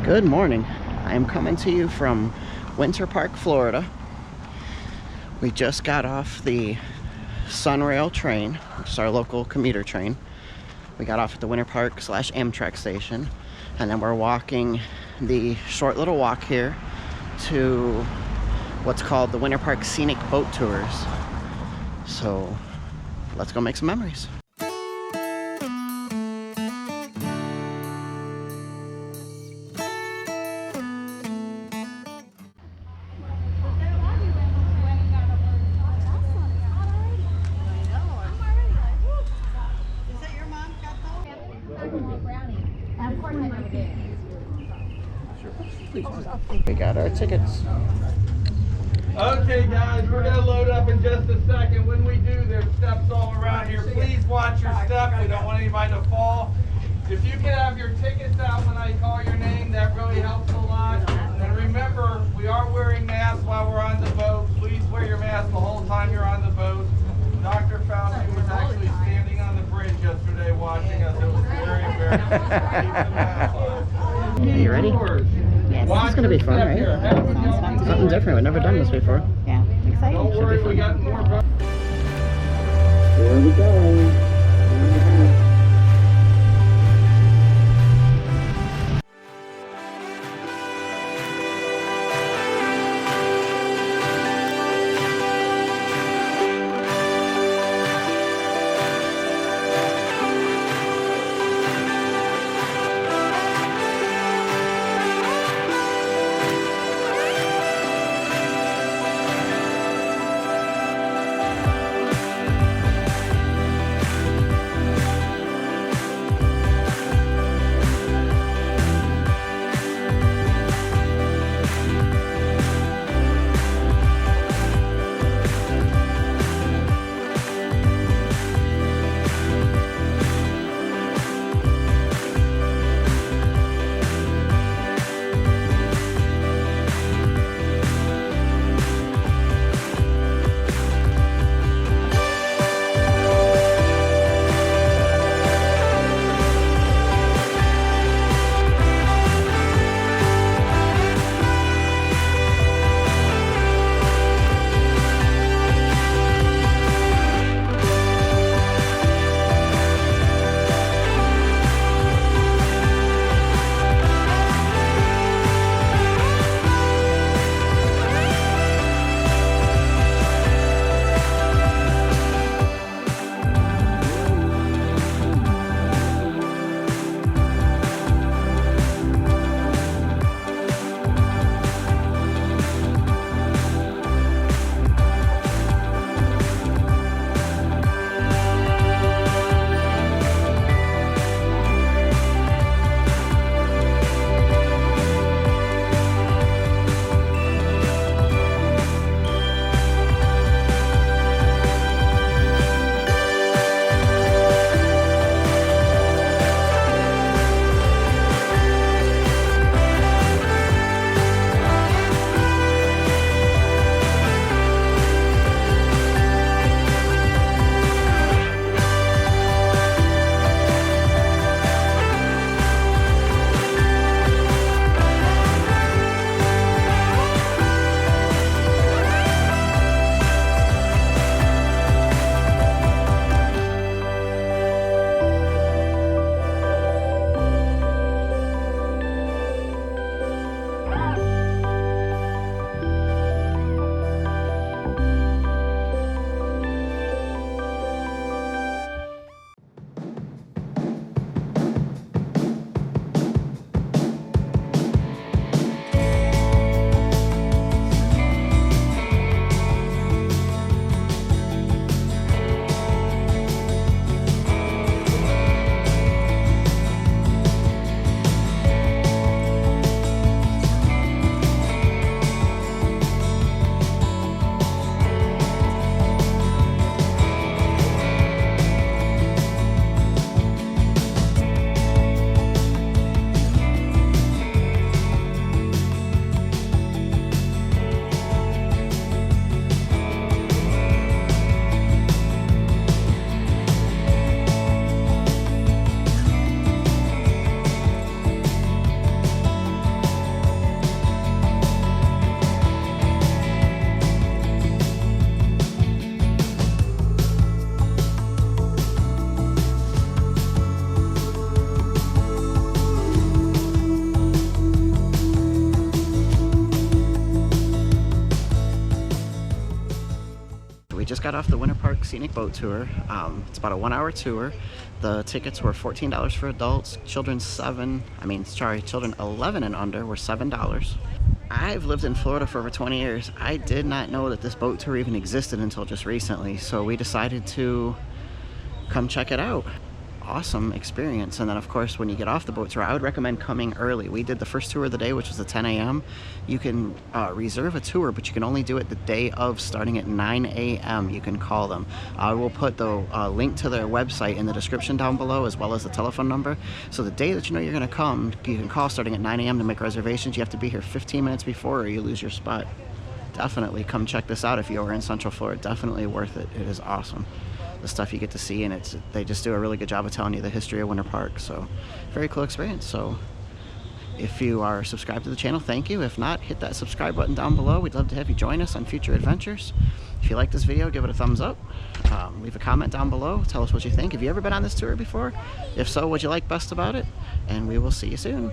Good morning. I am coming to you from Winter Park, Florida. We just got off the Sunrail train, which is our local commuter train. We got off at the Winter Park / Amtrak station, and then we're walking the short little walk here to what's called the Winter Park Scenic Boat Tours. So let's go make some memories. We got our tickets. Okay guys, we're gonna load up in just a second. When we do, there's steps all around here. Please watch your step. We don't want anybody to fall. If you can have your tickets out when I call your name, that really helps a lot. And remember, we are wearing masks while we're on the boat. Please wear your mask the whole time you're on the boat. Dr. Fauci was actually standing on the bridge yesterday watching us. It was very embarrassing. Are you ready? Yes. This is going to be fun, right? Something different. We've never done this before. Yeah, exciting. Don't worry, we got more. Here we go. just got off the Winter Park Scenic Boat Tour. It's about a 1-hour tour. The tickets were $14 for adults. Children 11 and under were $7. I've lived in Florida for over 20 years. I did not know that this boat tour even existed until just recently, so we decided to come check it out. Awesome experience. And then of course when you get off the boat tour, I would recommend coming early. We did the first tour of the day, which was at 10 a.m. You can reserve a tour, but you can only do it the day of, starting at 9 a.m. You can call them. I will put the link to their website in the description down below, as well as the telephone number. So the day that you know you're going to come, you can call starting at 9 a.m. to make reservations. You have to be here 15 minutes before or you lose your spot. Definitely come check this out if you are in Central Florida. Definitely worth it. It is awesome, the stuff you get to see, and they just do a really good job of telling you the history of Winter Park. So very cool experience. So if you are subscribed to the channel, thank you. If not, hit that subscribe button down below. We'd love to have you join us on future adventures. If you like this video, give it a thumbs up. Leave a comment down below. Tell us what you think. Have you ever been on this tour before? If so, what you like best about it? And we will see you soon.